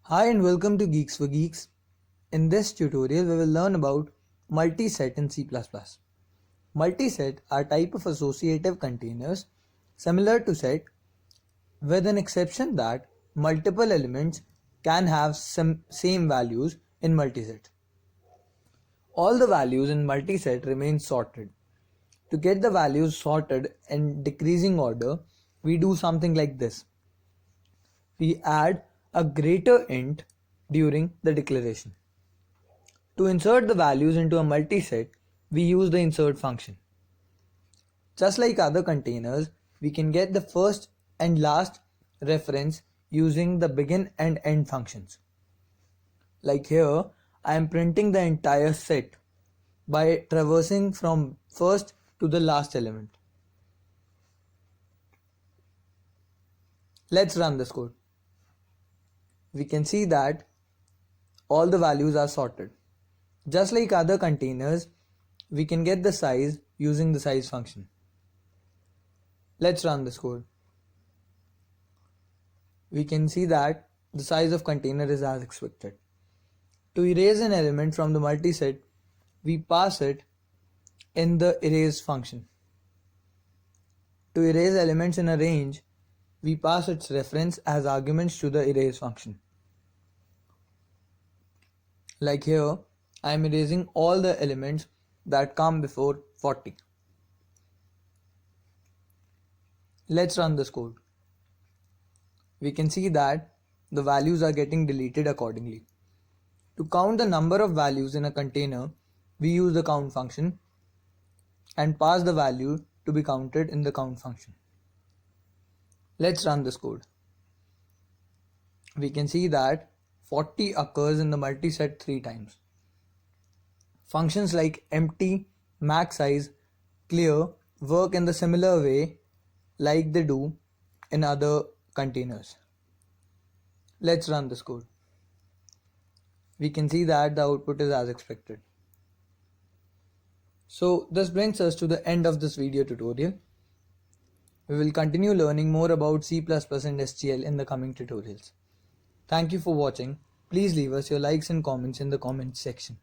Hi and welcome to Geeks for Geeks. In this tutorial, we will learn about multiset in C++. Multiset are type of associative containers similar to set with an exception that multiple elements can have some same values in multiset. All the values in multiset remain sorted. To get the values sorted in decreasing order, we do something like this. We add a greater int during the declaration. To insert the values into a multiset, we use the insert function. Just like other containers, we can get the first and last reference using the begin and end functions. Like here, I am printing the entire set by traversing from first to the last element. Let's run this code. We can see that all the values are sorted. Just like other containers, we can get the size using the size function. Let's run this code. We can see that the size of container is as expected. To erase an element from the multiset, we pass it in the erase function. To erase elements in a range, we pass its reference as arguments to the erase function. Like here, I am erasing all the elements that come before 40. Let's run this code. We can see that the values are getting deleted accordingly. To count the number of values in a container, we use the count function and pass the value to be counted in the count function. Let's run this code. We can see that 40 occurs in the multiset 3 times. Functions like empty, max size, clear work in the similar way like they do in other containers. Let's run this code. We can see that the output is as expected. So this brings us to the end of this video tutorial. We will continue learning more about C++ and STL in the coming tutorials. Thank you for watching. Please leave us your likes and comments in the comments section.